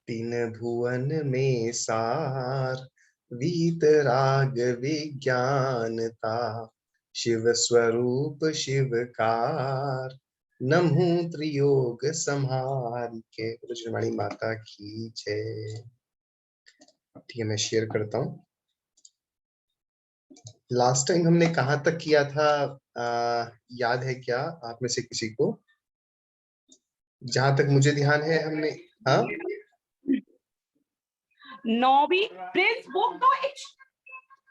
तीन भुवन में सार, वीतराग विज्ञानता, शिव स्वरूप शिवकार, नमु त्रियोग संहार के। ब्रजवाणी माता की जय। ठीक है, मैं शेयर करता हूँ। लास्ट टाइम हमने कहाँ तक किया था, याद है क्या आप में से किसी को? जहां तक मुझे ध्यान है हमने, हाँ, 9वीं प्रिंस बुक तो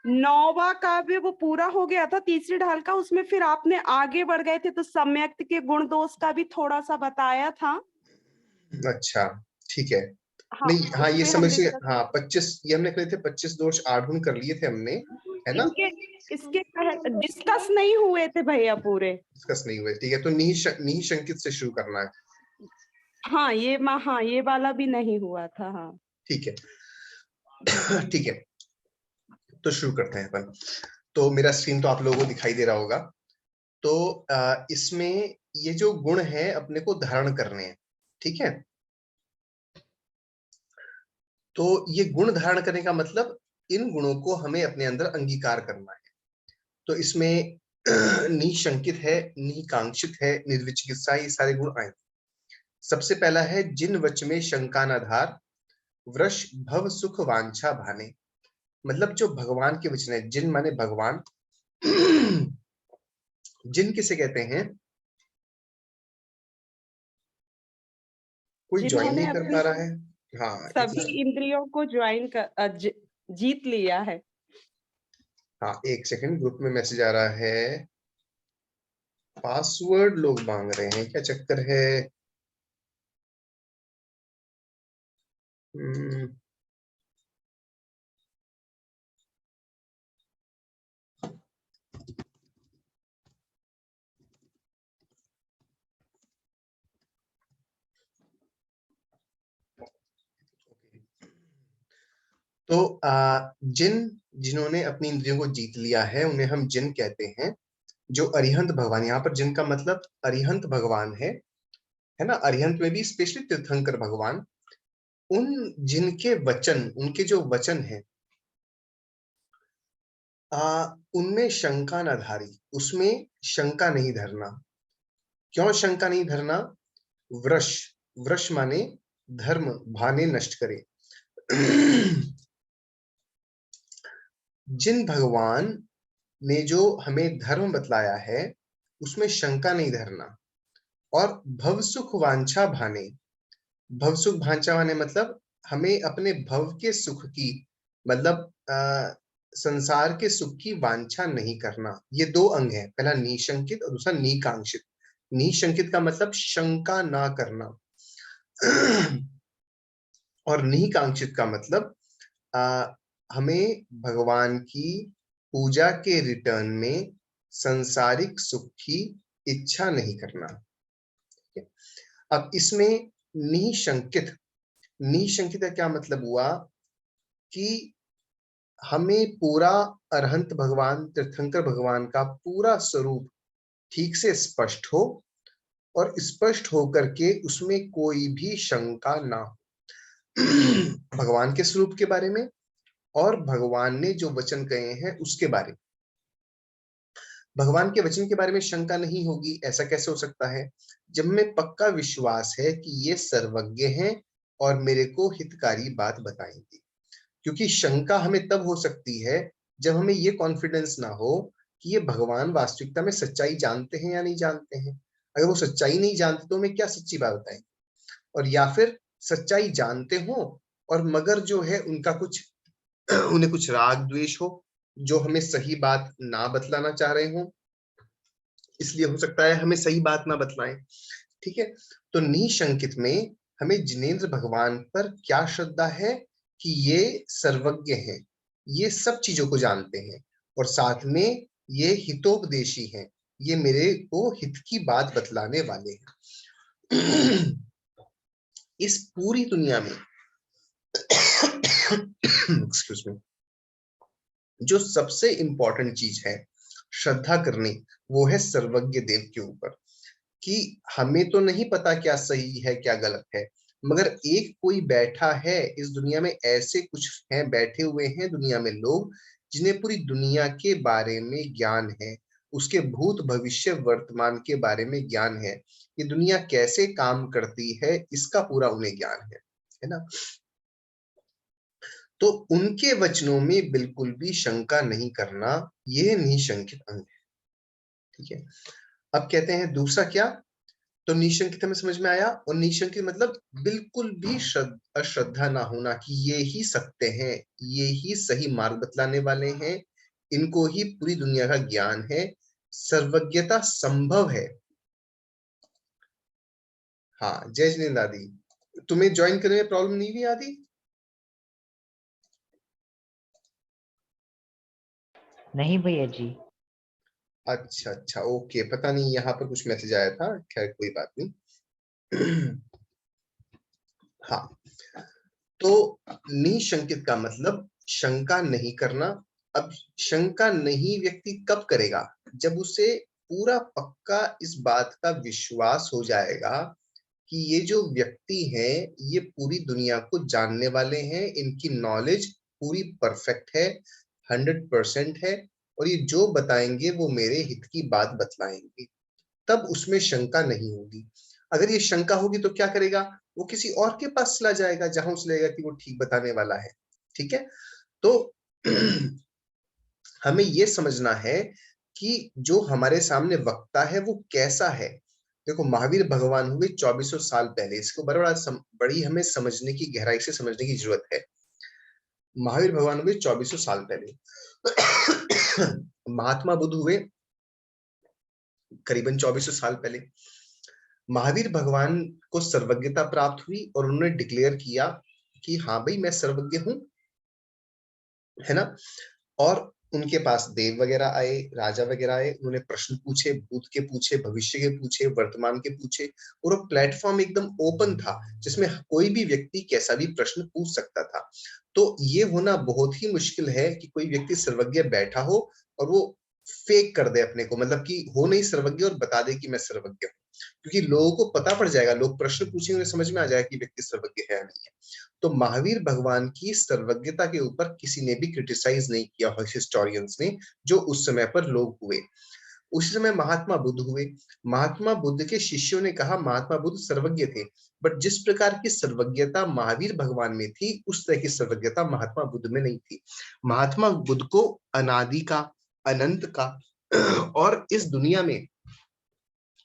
9वां काव्य वो पूरा हो गया था, तीसरी ढाल का। उसमें फिर आपने आगे बढ़ गए थे तो सम्यक्त के गुण दोष का भी थोड़ा सा बताया था। अच्छा ठीक है। हाँ, नहीं, हाँ, ये उसमें हम समझ से, डिस्कस हाँ 25 ये हमने करे थे, 25 दोष आढ़ून कर लिए थे हमने, है ना? इसके डिस्कस नहीं हुए थे भैया पूरे। डिस्कस नहीं हुए, ठीक है। तो निशंकित से शुरू करना है। हाँ ये वाला भी नहीं हुआ था। हाँ ठीक है ठीक है, तो शुरू करते हैं अपन। तो मेरा स्क्रीन तो आप लोगों को दिखाई दे रहा होगा। तो इसमें ये जो गुण है अपने को धारण करने हैं, ठीक है। तो ये गुण धारण करने का मतलब इन गुणों को हमें अपने अंदर अंगीकार करना है। तो इसमें निशंकित है, निकांक्षित है, निर्विचिकित्सा, ये सारे गुण आए। सबसे पहला है जिन वच में शंका न धार, वृष भव सुख वांछा भाने। मतलब जो भगवान के वचन है, जिन माने भगवान, जिन किसे कहते हैं? कोई ज्वाइन जिन्होंने नहीं कर अपनी पा रहा है। हाँ सभी इंद्रियों को जीत लिया है। हाँ, एक सेकंड, ग्रुप में मैसेज आ रहा है, पासवर्ड लोग मांग रहे हैं, क्या चक्कर है? तो जिन्होंने अपनी इंद्रियों को जीत लिया है उन्हें हम जिन कहते हैं। जो अरिहंत भगवान, यहाँ पर जिन का मतलब अरिहंत भगवान है ना। अरिहंत में भी स्पेशली तीर्थंकर भगवान, उन जिनके वचन, उनके जो वचन है, उनमें शंका न धारी, उसमें शंका नहीं धरना। क्यों शंका नहीं धरना? वृष, वृष माने धर्म, भाने नष्ट करे। जिन भगवान ने जो हमें धर्म बतलाया है उसमें शंका नहीं धरना। और भवसुख वांछा भाने, भवसुख भांछा भाने मतलब हमें अपने भव के सुख की, मतलब संसार के सुख की वांछा नहीं करना। ये दो अंग है, पहला निशंकित और दूसरा निकांक्षित। निशंकित का मतलब शंका ना करना, और निकांक्षित का मतलब हमें भगवान की पूजा के रिटर्न में संसारिक सुख की इच्छा नहीं करना। अब इसमें निशंकित, निशंकित का क्या मतलब हुआ कि हमें पूरा अरहंत भगवान, तीर्थंकर भगवान का पूरा स्वरूप ठीक से स्पष्ट हो, और स्पष्ट होकर के उसमें कोई भी शंका ना हो। भगवान के स्वरूप के बारे में और भगवान ने जो वचन कहे हैं उसके बारे में। भगवान के वचन के बारे में शंका नहीं होगी, ऐसा कैसे हो सकता है? जब हमें पक्का विश्वास है कि ये सर्वज्ञ हैं और मेरे को हितकारी बात बताएंगे। क्योंकि शंका हमें तब हो सकती है जब हमें ये कॉन्फिडेंस ना हो कि ये भगवान वास्तविकता में सच्चाई जानते हैं या नहीं जानते हैं। अगर वो सच्चाई नहीं जानते तो हमें क्या सच्ची बात बताएंगे? और या फिर सच्चाई जानते हो और मगर जो है उनका कुछ उन्हें कुछ राग द्वेष हो, जो हमें सही बात ना बतलाना चाह रहे हो, इसलिए हो सकता है हमें सही बात ना बतलाएं। ठीक है। तो निशंकित में हमें जिनेंद्र भगवान पर क्या श्रद्धा है कि ये सर्वज्ञ हैं, ये सब चीजों को जानते हैं, और साथ में ये हितोपदेशी हैं, ये मेरे को हित की बात बतलाने वाले हैं। इस पूरी दुनिया में एक्सक्यूज मी, जो सबसे इंपॉर्टेंट चीज है श्रद्धा करनी, वो है सर्वज्ञ देव के ऊपर। कि हमें तो नहीं पता क्या सही है क्या गलत है, मगर एक कोई बैठा है इस दुनिया में, ऐसे कुछ हैं बैठे हुए हैं दुनिया में लोग जिन्हें पूरी दुनिया के बारे में ज्ञान है, उसके भूत भविष्य वर्तमान के बारे में ज्ञान है, ये दुनिया कैसे काम करती है इसका पूरा उन्हें ज्ञान है ना। तो उनके वचनों में बिल्कुल भी शंका नहीं करना, यह निशंकित अंग है। ठीक है, अब कहते हैं दूसरा क्या, तो निशंकित हमें समझ में आया, और निशंकित मतलब बिल्कुल भी अश्रद्धा ना होना कि ये ही सत्य हैं, ये ही सही मार्ग बतलाने वाले हैं, इनको ही पूरी दुनिया का ज्ञान है, सर्वज्ञता संभव है। हाँ, जय जिनेन्द्र आदि, तुम्हें ज्वाइन करने में प्रॉब्लम नहीं हुई आदि? नहीं भैया जी। अच्छा अच्छा, ओके, पता नहीं यहाँ पर कुछ मैसेज आया था, खैर कोई बात नहीं। हाँ, तो निशंकित का मतलब शंका नहीं करना। अब शंका नहीं व्यक्ति कब करेगा, जब उसे पूरा पक्का इस बात का विश्वास हो जाएगा कि ये जो व्यक्ति हैं ये पूरी दुनिया को जानने वाले हैं, इनकी नॉलेज पूरी परफेक्ट है, 100% है, और ये जो बताएंगे वो मेरे हित की बात बतलाएंगे, तब उसमें शंका नहीं होगी। अगर ये शंका होगी तो क्या करेगा, वो किसी और के पास चला जाएगा जहां उसे लगेगा कि वो ठीक बताने वाला है। ठीक है, तो हमें ये समझना है कि जो हमारे सामने वक्ता है वो कैसा है। देखो, महावीर भगवान हुए 2400 साल पहले, इसको बड़ी हमें समझने की, गहराई से समझने की जरूरत है। महावीर भगवान हुए 2400 साल पहले। महात्मा बुद्ध हुए करीबन 2400 साल पहले। महावीर भगवान को सर्वज्ञता प्राप्त हुई और उन्होंने डिक्लेयर किया कि हाँ भाई मैं सर्वज्ञ हूं, है ना। और उनके पास देव वगैरह आए, राजा वगैरह आए, उन्होंने प्रश्न पूछे, भूत के पूछे, भविष्य के पूछे, वर्तमान के पूछे, और वो प्लेटफॉर्म एकदम ओपन था जिसमें कोई भी व्यक्ति कैसा भी प्रश्न पूछ सकता था। तो ये होना बहुत ही मुश्किल है कि कोई व्यक्ति सर्वज्ञ बैठा हो और वो फेक कर दे अपने को, मतलब कि हो नहीं सर्वज्ञ और बता दे कि मैं सर्वज्ञ हूँ, क्योंकि लोगों को पता पड़ जाएगा, लोग प्रश्न पूछेंगे, उन्हें समझ में आ जाएगा कि व्यक्ति सर्वज्ञ है या नहीं है। तो महावीर भगवान की सर्वज्ञता के ऊपर किसी ने भी क्रिटिसाइज नहीं किया, हिस्टोरियंस ने, जो उस समय पर लोग हुए। उस समय महात्मा बुद्ध हुए, महात्मा बुद्ध के शिष्यों ने कहा महात्मा बुद्ध सर्वज्ञ थे, बट जिस प्रकार की सर्वज्ञता महावीर भगवान में थी उस तरह की सर्वज्ञता महात्मा बुद्ध में नहीं थी। महात्मा बुद्ध को अनादि का, अनंत का और इस दुनिया में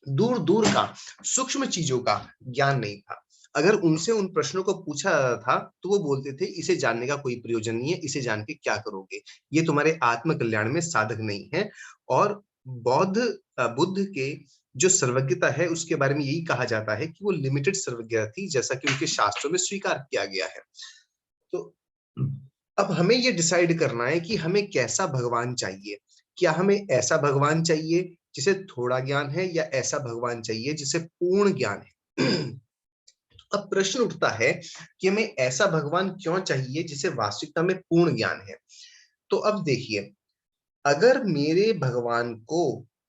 दूर दूर का सूक्ष्म चीजों का ज्ञान नहीं था। अगर उनसे उन प्रश्नों को पूछा जाता था तो वो बोलते थे इसे जानने का कोई प्रयोजन नहीं है, इसे जान के क्या करोगे, ये तुम्हारे आत्म कल्याण में साधक नहीं है। और बुद्ध के जो सर्वज्ञता है उसके बारे में यही कहा जाता है कि वो लिमिटेड सर्वज्ञता थी, जैसा कि उनके शास्त्रों में स्वीकार किया गया है। तो अब हमें ये डिसाइड करना है कि हमें कैसा भगवान चाहिए। क्या हमें ऐसा भगवान चाहिए जिसे थोड़ा ज्ञान है, या ऐसा भगवान चाहिए जिसे पूर्ण ज्ञान है। अब प्रश्न उठता है कि हमें ऐसा भगवान क्यों चाहिए जिसे वास्तविकता में पूर्ण ज्ञान है। तो अब देखिए, अगर मेरे भगवान को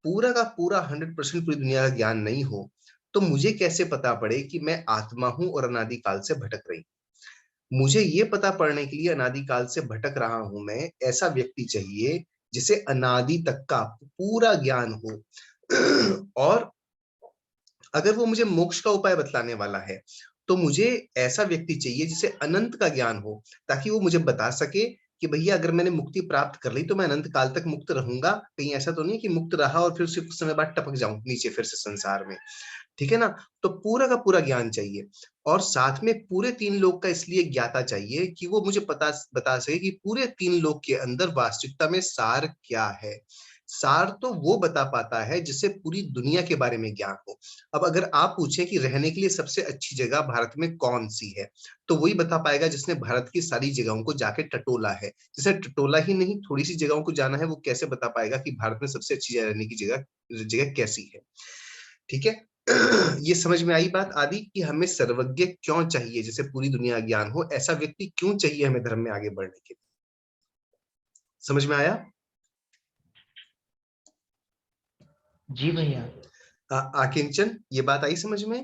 पूरा का पूरा 100% पूरी दुनिया का ज्ञान नहीं हो तो मुझे कैसे पता पड़े कि मैं आत्मा हूं और अनादिकाल से भटक रही। मुझे ये पता पड़ने के लिए अनादिकाल से भटक रहा हूं मैं, ऐसा व्यक्ति चाहिए जिसे अनादि तक का पूरा ज्ञान हो। और अगर वो मुझे मोक्ष का उपाय बतलाने वाला है तो मुझे ऐसा व्यक्ति चाहिए जिसे अनंत का ज्ञान हो, ताकि वो मुझे बता सके कि भैया अगर मैंने मुक्ति प्राप्त कर ली तो मैं अनंत काल तक मुक्त रहूंगा, कहीं ऐसा तो नहीं कि मुक्त रहा और फिर कुछ समय बाद टपक जाऊं नीचे फिर से संसार में। ठीक है ना। तो पूरा का पूरा ज्ञान चाहिए, और साथ में पूरे 3 लोक का इसलिए ज्ञाता चाहिए कि वो मुझे बता सके कि पूरे 3 लोक के अंदर वास्तविकता में सार क्या है। सार तो वो बता पाता है जिसे पूरी दुनिया के बारे में ज्ञान हो। अब अगर आप पूछें कि रहने के लिए सबसे अच्छी जगह भारत में कौन सी है, तो वही बता पाएगा जिसने भारत की सारी जगहों को जाके टटोला है। जिसे टटोला ही नहीं, थोड़ी सी जगहों को जाना है, वो कैसे बता पाएगा कि भारत में सबसे अच्छी रहने की जगह जगह कैसी है। ठीक है। ये समझ में आई बात आदि कि हमें सर्वज्ञ क्यों चाहिए जिसे पूरी दुनिया ज्ञान हो, ऐसा व्यक्ति क्यों चाहिए हमें धर्म में आगे बढ़ने के लिए। समझ में आया? जी भैया। आकिंचन, ये बात आई समझ में?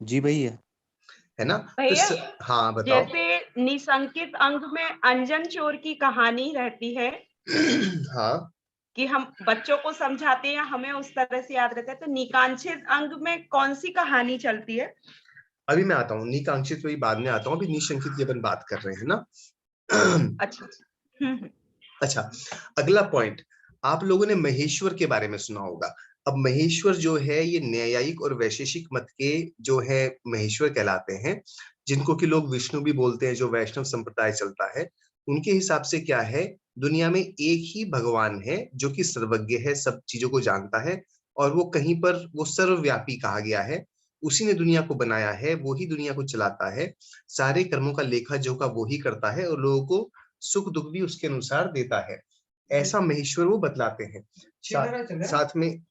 जी भैया। है ना? तो भैया हाँ बताओ। जैसे निसंकित अंग में अंजन चोर की कहानी रहती है हाँ, कि हम बच्चों को समझाते हैं, हमें उस तरह से याद रहता है, तो निकांक्षित अंग में कौन सी कहानी चलती है? अभी मैं आता हूँ, निकांक्षित वही बाद में आता हूँ, अभी निशंकित की अपन बात कर रहे हैं ना। अच्छा। अच्छा, अगला पॉइंट, आप लोगों ने महेश्वर के बारे में सुना होगा। अब महेश्वर जो है ये न्यायिक और वैशेषिक मत के जो है महेश्वर कहलाते हैं, जिनको कि लोग विष्णु भी बोलते हैं, जो वैष्णव संप्रदाय चलता है। उनके हिसाब से क्या है, दुनिया में एक ही भगवान है जो कि सर्वज्ञ है, सब चीजों को जानता है, और वो कहीं पर वो सर्वव्यापी कहा गया है। उसी ने दुनिया को बनाया है, वो ही दुनिया को चलाता है, सारे कर्मों का लेखा जोखा वो ही करता है, और लोगों को सुख दुख भी उसके अनुसार देता है। ऐसा महेश्वर वो बतलाते हैं। साथ में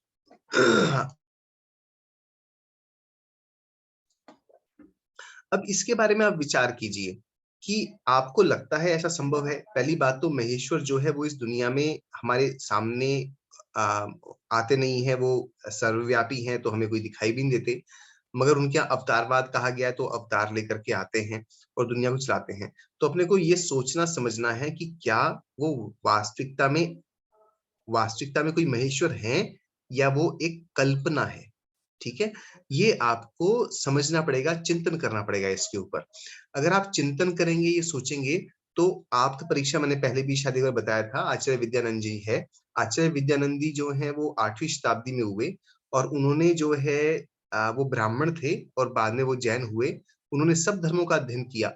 अब इसके बारे में आप विचार कीजिए कि आपको लगता है ऐसा संभव है? पहली बात तो महेश्वर जो है वो इस दुनिया में हमारे सामने आ, आते नहीं है, वो सर्वव्यापी हैं तो हमें कोई दिखाई भी नहीं देते, मगर उनके यहाँ अवतारवाद कहा गया है तो अवतार लेकर के आते हैं और दुनिया को चलाते हैं। तो अपने को ये सोचना समझना है कि क्या वो वास्तविकता में कोई महेश्वर है या वो एक कल्पना है। ठीक है, ये आपको समझना पड़ेगा, चिंतन करना पड़ेगा इसके ऊपर। अगर आप चिंतन करेंगे, ये सोचेंगे, तो आपकी परीक्षा मैंने पहले भी शायद एक बार बताया था, आचार्य विद्यानंद जी है। आचार्य विद्यानंद जी जो है वो 8वीं शताब्दी में हुए, और उन्होंने जो है वो ब्राह्मण थे और बाद में वो जैन हुए। उन्होंने सब धर्मों का अध्ययन किया,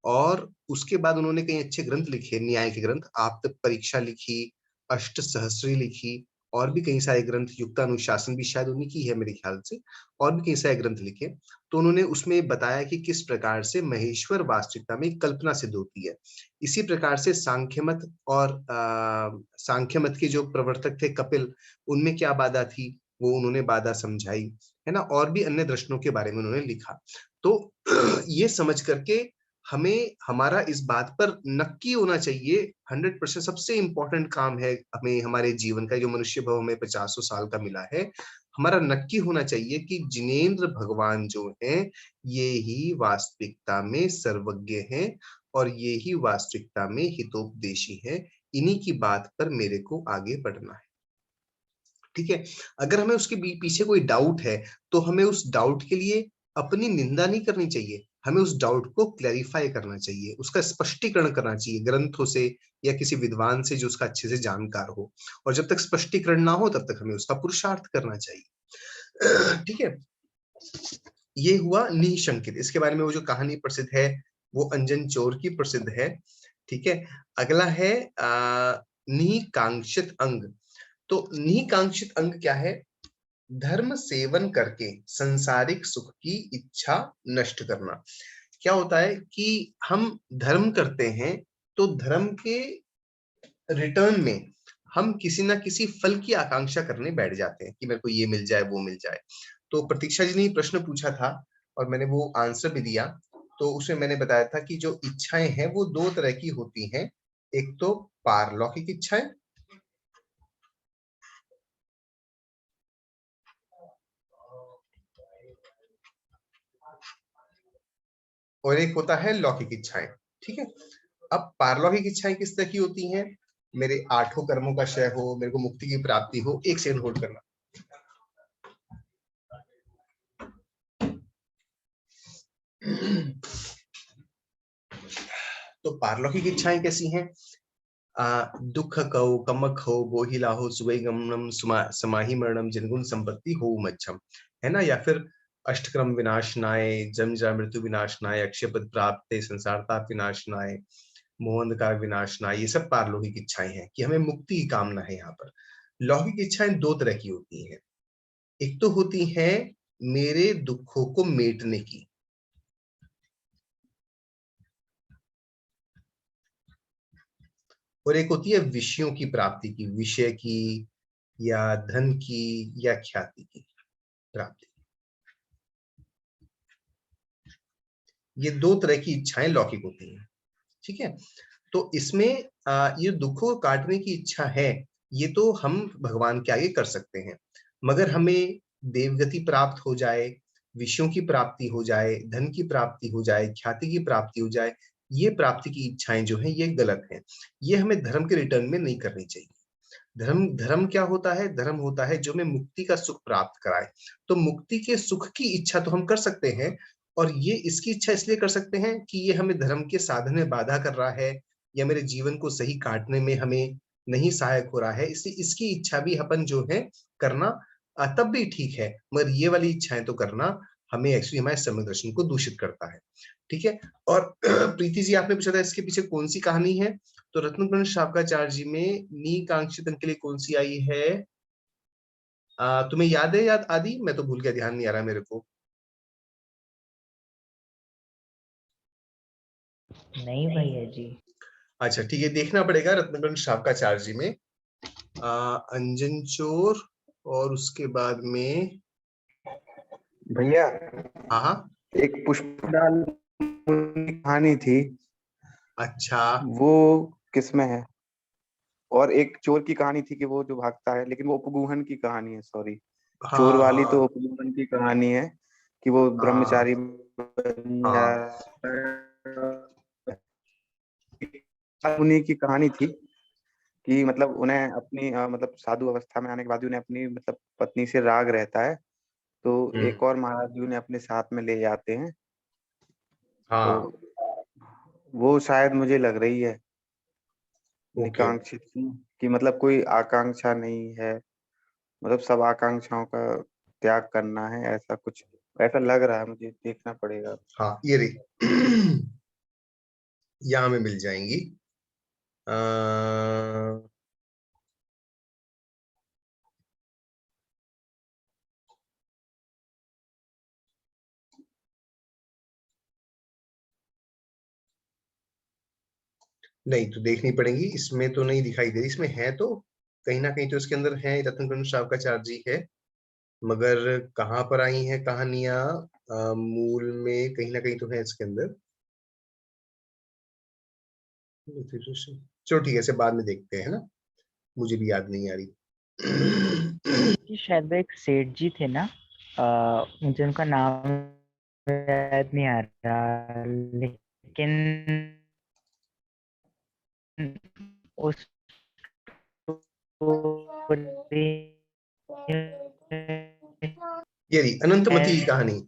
और उसके बाद उन्होंने कई अच्छे ग्रंथ लिखे, न्याय के ग्रंथ, आप परीक्षा लिखी, अष्ट सहस्त्री लिखी, और भी कई सारे ग्रंथ, युक्तानुशासन भी शायद उन्हीं की है मेरे ख्याल से, और भी कई सारे ग्रंथ लिखे। तो उन्होंने उसमें बताया कि किस प्रकार से महेश्वर वास्तविकता में कल्पना सिद्ध होती है। इसी प्रकार से सांख्य मत और सांख्य मत के जो प्रवर्तक थे कपिल, उनमें क्या बाधा थी वो उन्होंने बाधा समझाई, है ना, और भी अन्य दर्शनों के बारे में उन्होंने लिखा। तो ये समझ करके हमें हमारा इस बात पर नक्की होना चाहिए, 100% सबसे इंपॉर्टेंट काम है हमें हमारे जीवन का, जो मनुष्य भाव हमें 50 साल का मिला है, हमारा नक्की होना चाहिए कि जिनेंद्र भगवान जो हैं ये ही वास्तविकता में सर्वज्ञ हैं, और ये ही वास्तविकता में हितोपदेशी है। इन्हीं की बात पर मेरे को आगे बढ़ना है। ठीक है, अगर हमें उसके पीछे कोई डाउट है तो हमें उस डाउट के लिए अपनी निंदा नहीं करनी चाहिए, हमें उस डाउट को क्लैरिफाई करना चाहिए, उसका स्पष्टीकरण करना चाहिए ग्रंथों से या किसी विद्वान से जो उसका अच्छे से जानकार हो। और जब तक स्पष्टीकरण ना हो तब तक हमें उसका पुरुषार्थ करना चाहिए। ठीक है, ये हुआ निशंकित। इसके बारे में वो जो कहानी प्रसिद्ध है वो अंजन चोर की प्रसिद्ध है। ठीक है, अगला है निकांक्षित अंग। तो निकांक्षित अंग क्या है? धर्म सेवन करके संसारिक सुख की इच्छा नष्ट करना। क्या होता है कि हम धर्म करते हैं तो धर्म के रिटर्न में हम किसी ना किसी फल की आकांक्षा करने बैठ जाते हैं कि मेरे को ये मिल जाए वो मिल जाए। तो प्रतीक्षा जी ने प्रश्न पूछा था और मैंने वो आंसर भी दिया। तो उसमें मैंने बताया था कि जो इच्छाएं हैं वो दो तरह की होती हैं, एक तो पारलौकिक इच्छाएं, और एक होता है लौकिक इच्छाएं। ठीक है, अब पारलौकिक इच्छाएं किस तरह की होती हैं? मेरे 8 कर्मों का क्षय हो, मेरे को मुक्ति की प्राप्ति हो। एक सेकंड होल्ड करना। तो पारलौकिक इच्छाएं कैसी हैं? दुख कहो, कमक हो, बोहिला हो, सुगई गमनम, समाही मरणम, जनगुण संपत्ति हो मच्छम, है ना, या फिर अष्टक्रम विनाशनाय, जन्म जरा मृत्यु विनाशनाय, अक्षय पद प्राप्त, संसार ताप विनाशनाय, मोहंधकार विनाशनाय, ये सब पारलौकिक इच्छाएं हैं कि हमें मुक्ति की कामना है। यहाँ पर लौकिक इच्छाएं दो तरह की होती हैं, एक तो होती है मेरे दुखों को मेटने की, और एक होती है विषयों की प्राप्ति की, विषय की या धन की या ख्याति की प्राप्ति। ये दो तरह की इच्छाएं लौकिक होती हैं। ठीक है, तो इसमें ये दुखों को काटने की इच्छा है, ये तो हम भगवान के आगे कर सकते हैं, मगर हमें देवगति प्राप्त हो जाए विषयों की प्राप्ति हो जाए, धन की प्राप्ति हो जाए, ख्याति की प्राप्ति हो जाए, ये प्राप्ति की इच्छाएं जो हैं ये गलत हैं। ये हमें धर्म के रिटर्न में नहीं करनी चाहिए। धर्म धर्म क्या होता है? धर्म होता है जो हमें मुक्ति का सुख प्राप्त कराए। तो मुक्ति के सुख की इच्छा तो हम कर सकते हैं, और ये इसकी इच्छा इसलिए कर सकते हैं कि ये हमें धर्म के साधन में बाधा कर रहा है, या मेरे जीवन को सही काटने में हमें नहीं सहायक हो रहा है, इसलिए इसकी इच्छा भी अपन जो है करना तब भी ठीक है, मगर ये वाली इच्छाएं तो करना हमें एक्चुअली हमारे सम्यक दर्शन को दूषित करता है। ठीक है। और प्रीति जी, आपने पूछा था इसके पीछे कौन सी कहानी है, तो रत्नकुंड शावकाचार्य जी में नीकांक्षित अंक के लिए कौन सी आई है? तुम्हें याद है? याद आदि? मैं तो भूल गया, ध्यान नहीं आ रहा मेरे को। नहीं भैया जी। अच्छा ठीक है, देखना पड़ेगा रत्नकुंड शावकाचार्य जी में अंजन चोर, और उसके बाद में भैया हाँ एक पुष्पलाल की कहानी थी, अच्छा वो किसमें है? और एक चोर की कहानी थी कि वो जो भागता है, लेकिन वो उपगूहन की कहानी है, सॉरी। चोर हाँ वाली तो हाँ उपगूहन की कहानी है कि वो ब्रह्मचारी हाँ बन हाँ जाता है। उन्हीं की कहानी थी कि मतलब उन्हें अपनी मतलब साधु अवस्था में आने के बाद भी उन्हें अपनी मतलब पत्नी से राग रहता है, तो एक और महाराज जी उन्हें अपने साथ में ले जाते हैं। तो हाँ वो शायद मुझे लग रही है ओके। निकांक्षित कि मतलब कोई आकांक्षा नहीं है, मतलब सब आकांक्षाओं का त्याग करना है, ऐसा कुछ ऐसा लग रहा है मुझे, देखना पड़ेगा। हाँ ये रही यहाँ में मिल जाएंगी। आ, नहीं तो देखनी पड़ेगी, इसमें तो नहीं दिखाई दे रही, इसमें है तो कहीं ना कहीं तो इसके अंदर है, रत्नकुंड शावकाचार्य जी है, मगर कहाँ पर आई हैं कहानियां? मूल में कहीं ना कहीं तो है इसके अंदर। चलो ठीक है, इसे बाद में देखते हैं, है ना, मुझे भी याद नहीं आ रही जी शायद वो एक सेठ जी थे ना, मुझे उनका नाम याद नहीं आ रहा, लेकिन उस ये रही अनंतमती की कहानी।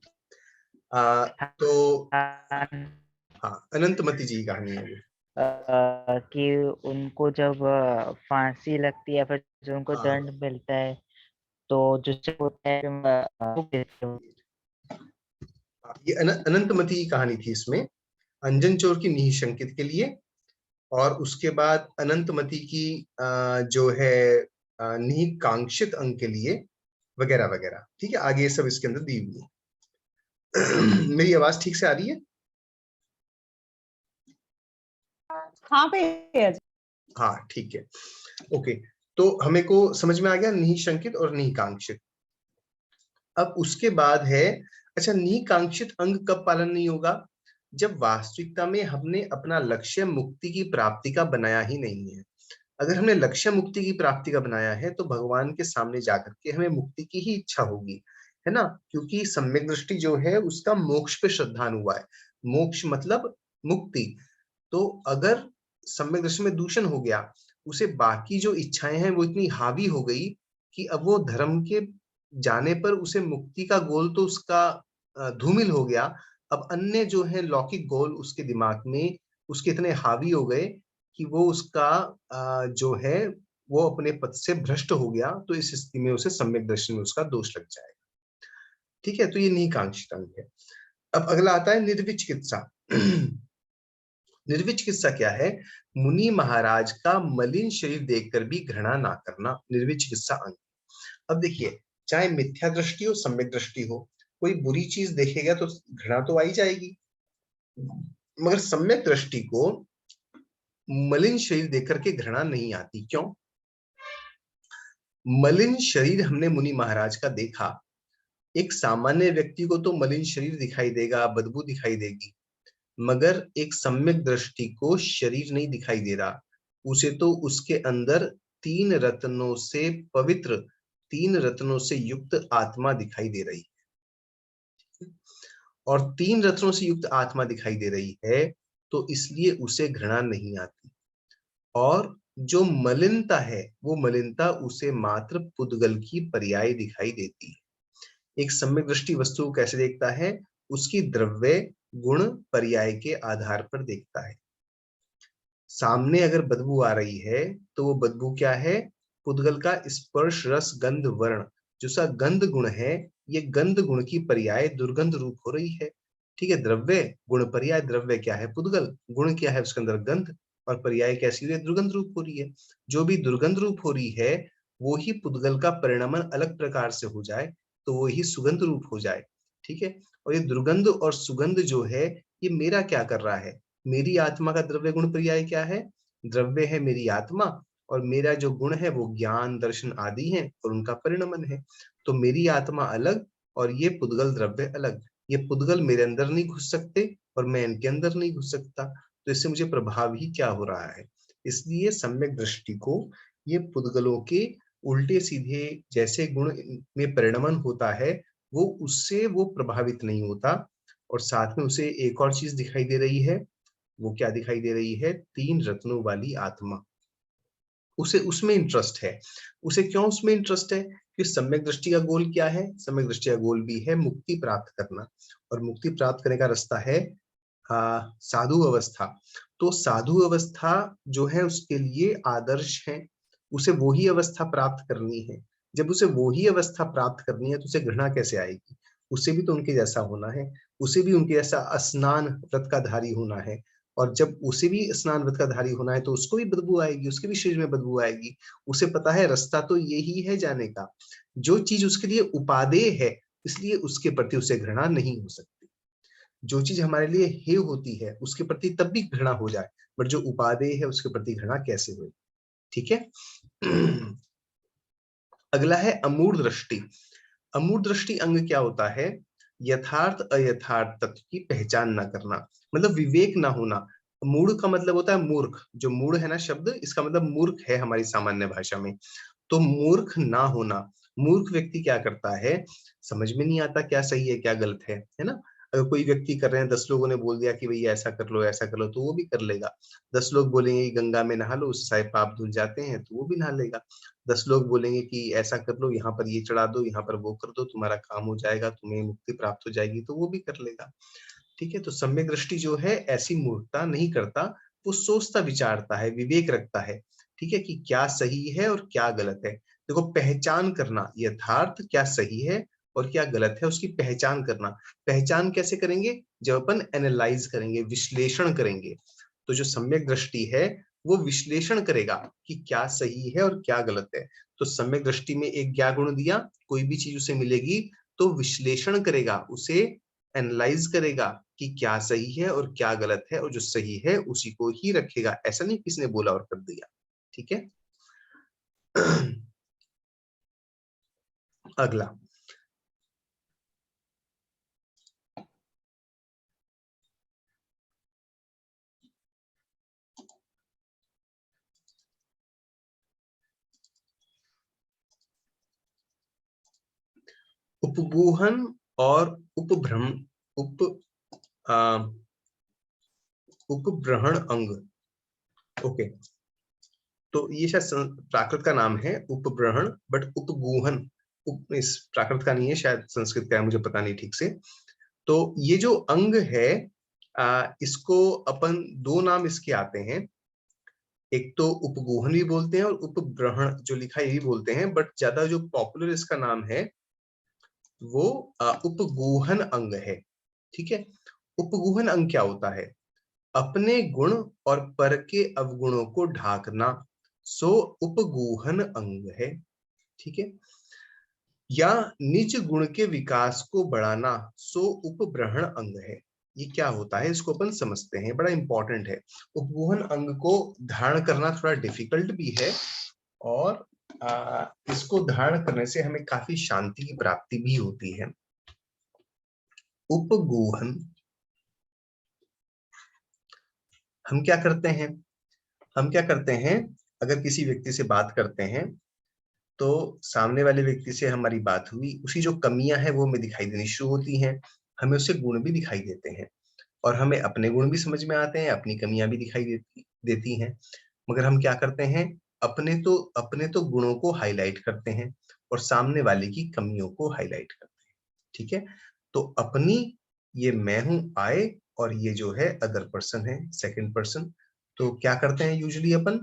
तो हाँ, अनंतमती जी की कहानी है ये। कि उनको जब फांसी लगती है या फिर जो उनको हाँ दंड मिलता है, तो जो होता है वो देते हैं। ये अनंतमती की कहानी थी, इसमें अंजन चोर की निशंकित के लिए, और उसके बाद अनंतमती की जो है निकांक्षित अंक के लिए, वगैरह वगैरह। ठीक है, आगे ये सब इसके अंदर दी हुई है मेरी आवाज ठीक से आ रही है? हाँ भैया जी। हाँ ठीक है, ओके। तो हमें को समझ में आ गया निशंकित और निकांक्षित। अब उसके बाद है, अच्छा निकांक्षित अंग कब पालन नहीं होगा? जब वास्तविकता में हमने अपना लक्ष्य मुक्ति की प्राप्ति का बनाया ही नहीं है। अगर हमने लक्ष्य मुक्ति की प्राप्ति का बनाया है तो भगवान के सामने जाकर के हमें मुक्ति की ही इच्छा होगी, है ना, क्योंकि सम्यक दृष्टि जो है उसका मोक्ष पे श्रद्धान हुआ है। मोक्ष मतलब मुक्ति। तो अगर सम्यक दृष्टि में दूषण हो गया, उसे बाकी जो इच्छाएं हैं वो इतनी हावी हो गई कि अब वो धर्म के जाने पर उसे मुक्ति का गोल तो उसका धूमिल हो गया। अब अन्य जो है लौकिक गोल उसके दिमाग में उसके इतने हावी हो गए कि वो उसका जो है वो अपने पद से भ्रष्ट हो गया, तो इस स्थिति में उसे सम्यक दर्शन में उसका दोष लग जाएगा। ठीक है, तो ये निकांक्षित अंग है। अब अगला आता है निर्विचिकित्सा निर्विचिकित्सा क्या है? मुनि महाराज का मलिन शरीर देखकर भी घृणा ना करना, निर्विचिकित्सा अंग। अब देखिए, चाहे मिथ्या दृष्टि हो सम्यक दृष्टि हो, कोई बुरी चीज देखेगा तो घृणा तो आई जाएगी, मगर सम्यक दृष्टि को मलिन शरीर देख करके घृणा नहीं आती। क्यों? मलिन शरीर हमने मुनि महाराज का देखा, एक सामान्य व्यक्ति को तो मलिन शरीर दिखाई देगा, बदबू दिखाई देगी, मगर एक सम्यक दृष्टि को शरीर नहीं दिखाई दे रहा, उसे तो उसके अंदर तीन रत्नों से पवित्र, तीन रत्नों से युक्त आत्मा दिखाई दे रही। और 3 रत्नों से युक्त आत्मा दिखाई दे रही है, तो इसलिए उसे घृणा नहीं आती। और जो मलिनता है, वो मलिनता उसे मात्र पुद्गल की पर्याय दिखाई देती है। एक सम्यक दृष्टि वस्तु को कैसे देखता है? उसकी द्रव्य गुण पर्याय के आधार पर देखता है। सामने अगर बदबू आ रही है, तो वो बदबू क्या है? पुद्गल का स्पर्श रस गंध वर्ण, जो सा गंध गुण है, ये गंध गुण की पर्याय दुर्गंध रूप हो रही है। ठीक है, द्रव्य गुण पर्याय, द्रव्य क्या है? पुद्गल, गुण क्या है? उसके अंदर गंध, और पर्याय कैसी हो रही है? दुर्गंध रूप हो रही है। जो भी दुर्गंध रूप हो रही है, वो ही पुद्गल का परिणमन अलग प्रकार से हो जाए, तो वो ही सुगंध रूप हो जाए। ठीक है, और ये दुर्गंध और सुगंध जो है, ये मेरा क्या कर रहा है? मेरी आत्मा का द्रव्य गुण पर्याय क्या है? द्रव्य है मेरी आत्मा, और मेरा जो गुण है वो ज्ञान दर्शन आदि है, और उनका परिणमन है। तो मेरी आत्मा अलग और ये पुद्गल द्रव्य अलग। ये पुद्गल मेरे अंदर नहीं घुस सकते और मैं इनके अंदर नहीं घुस सकता, तो इससे मुझे प्रभाव ही क्या हो रहा है? इसलिए सम्यक दृष्टि को ये पुद्गलों के उल्टे सीधे जैसे गुण में परिणमन होता है, वो उससे वो प्रभावित नहीं होता। और साथ में उसे एक और चीज दिखाई दे रही है। वो क्या दिखाई दे रही है? 3 रत्नों वाली आत्मा। उसे उसमें इंटरेस्ट है। उसे क्यों उसमें इंटरेस्ट है? कि सम्यक दृष्टि का गोल क्या है? सम्यक दृष्टि का गोल भी है मुक्ति प्राप्त करना, और मुक्ति प्राप्त करने का रास्ता है साधु अवस्था। तो साधु अवस्था जो है उसके लिए आदर्श है, उसे वो ही अवस्था प्राप्त करनी है। जब उसे वो ही अवस्था प्राप्त करनी है, तो उसे घृणा कैसे आएगी? उसे भी तो उनके जैसा होना है, उसे भी उनके जैसा स्नान व्रत का धारी होना है। और जब उसे भी स्नान व्रत का धारी होना है, तो उसको भी बदबू आएगी, उसके भी शरीर में बदबू आएगी। उसे पता है रास्ता तो यही है जाने का। जो चीज उसके लिए उपादेय है, इसलिए उसके प्रति उसे घृणा नहीं हो सकती। जो चीज हमारे लिए हेय होती है, उसके प्रति तब भी घृणा हो जाए, बट जो उपादेय है उसके प्रति घृणा कैसे हो? ठीक है। अगला है अमूढ़ दृष्टि। अमूढ़ दृष्टि अंग क्या होता है? यथार्थ अयथार्थ तत्व की पहचान ना करना, मतलब विवेक ना होना। मूढ़ का मतलब होता है मूर्ख। जो मूढ़ है ना शब्द, इसका मतलब मूर्ख है हमारी सामान्य भाषा में। तो मूर्ख ना होना। मूर्ख व्यक्ति क्या करता है? समझ में नहीं आता क्या सही है क्या गलत है ना? अगर कोई व्यक्ति कर रहे हैं, 10 लोगों ने बोल दिया कि भैया ऐसा कर लो ऐसा कर लो, तो वो भी कर लेगा। 10 लोग बोलेंगे कि गंगा में नहा लो, उससे सारे पाप धुल जाते हैं, तो वो भी नहा लेगा। 10 लोग बोलेंगे कि ऐसा कर लो, यहाँ पर ये चढ़ा दो, यहाँ पर वो कर दो, तुम्हारा काम हो जाएगा, तुम्हें मुक्ति प्राप्त हो जाएगी, तो वो भी कर लेगा। ठीक है, तो सम्यक दृष्टि जो है ऐसी मूर्खता नहीं करता। वो सोचता विचारता है, विवेक रखता है। ठीक है, कि क्या सही है और क्या गलत है। देखो, पहचान करना, यथार्थ क्या सही है और क्या गलत है, उसकी पहचान करना। पहचान कैसे करेंगे? जब अपन एनालाइज करेंगे, विश्लेषण करेंगे। तो जो सम्यक दृष्टि है, वो विश्लेषण करेगा कि क्या सही है और क्या गलत है। तो सम्यक दृष्टि में एक क्या गुण दिया? कोई भी चीज उसे मिलेगी तो विश्लेषण करेगा, उसे एनालाइज करेगा कि क्या सही है और क्या गलत है, और जो सही है उसी को ही रखेगा। ऐसा नहीं किसी ने बोला और कर दिया। ठीक है। अगला, उपगूहन और उपभ्रम उप उपग्रहण अंग। ओके, तो ये शायद प्राकृत का नाम है उपग्रहण, बट उपगूहन इस प्राकृत का नहीं है, शायद संस्कृत का है, मुझे पता नहीं ठीक से। तो ये जो अंग है, इसको अपन 2 नाम इसके आते हैं। एक तो उपगूहन भी बोलते हैं और उपग्रहण जो लिखा यही बोलते हैं, बट ज्यादा जो पॉपुलर इसका नाम है वो उपगूहन अंग है। ठीक है, उपगूहन अंग क्या होता है? अपने गुण और पर के अवगुणों को ढाकना, सो उपगूहन अंग है। ठीक है, या निज गुण के विकास को बढ़ाना, सो उपब्रहण अंग है। ये क्या होता है, इसको अपन समझते हैं, बड़ा इंपॉर्टेंट है। उपगूहन अंग को धारण करना थोड़ा डिफिकल्ट भी है, और इसको धारण करने से हमें काफी शांति की प्राप्ति भी होती है। उपगूहन, हम क्या करते हैं? हम क्या करते हैं, अगर किसी व्यक्ति से बात करते हैं, तो सामने वाले व्यक्ति से हमारी बात हुई, उसकी जो कमियां हैं वो हमें दिखाई देनी शुरू होती हैं। हमें उससे गुण भी दिखाई देते हैं और हमें अपने गुण भी समझ में आते हैं, अपनी कमियां भी दिखाई देती हैं। मगर हम क्या करते हैं, अपने तो गुणों को हाईलाइट करते हैं और सामने वाले की कमियों को हाईलाइट करते हैं। ठीक है, तो अपनी, ये मैं हूं आई, और ये जो है अदर पर्सन है, सेकंड पर्सन। तो क्या करते हैं यूजुअली अपन,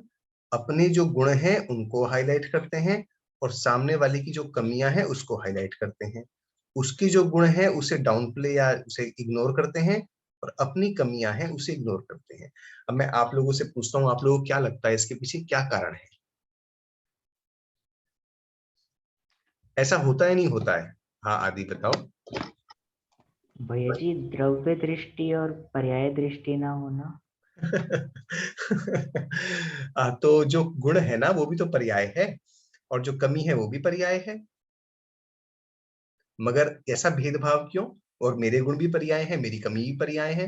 अपने जो गुण हैं उनको हाईलाइट करते हैं और सामने वाले की जो कमियां हैं उसको हाईलाइट करते हैं। उसकी जो गुण है उसे डाउन प्ले या उसे इग्नोर करते हैं और अपनी कमियां हैं उसे इग्नोर करते हैं। अब मैं आप लोगों से पूछता हूं, आप लोगों को क्या लगता है इसके पीछे क्या कारण है? ऐसा होता है नहीं होता है? हाँ आदि बताओ। भैया जी, द्रव्य दृष्टि और पर्याय दृष्टि ना होना। तो जो गुण है ना वो भी तो पर्याय है और जो कमी है वो भी पर्याय है, मगर ऐसा भेदभाव क्यों? और मेरे गुण भी पर्याय है, मेरी कमी भी पर्याय है,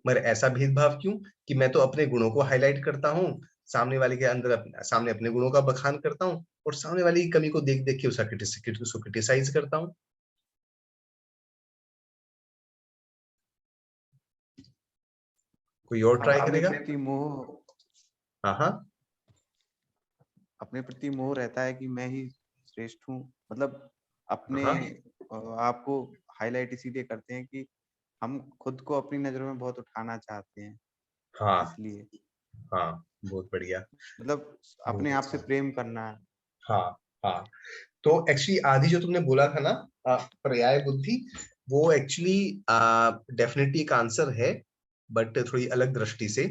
मगर ऐसा भेदभाव क्यों कि मैं तो अपने गुणों को हाईलाइट करता हूँ, सामने वाले के अंदर सामने अपने गुणों का बखान करता हूँ और सामने वाले की कमी को देख देख के उसका क्रिटिसाइज करता हूँ। कोई और ट्राई अपने करेगा? प्रति मोह, हाँ हाँ। अपने प्रति मोह रहता है कि मैं ही श्रेष्ठ हूँ, मतलब अपने हाँ आप को हाईलाइट इसीलिए करते हैं कि हम खुद को अपनी नजरों में बहुत उठाना चाहते हैं, हाँ इसलिए हाँ, बहुत बढ़िया, मतलब अपने बहुत आप से अच्छा। प्रेम करना है। हाँ हाँ, तो एक्चुअली आदि जो तुमने बोला था ना, पर्याय बुद्धि, वो एक्चुअली डेफिनेटली एक आंसर है, बट थोड़ी अलग दृष्टि से।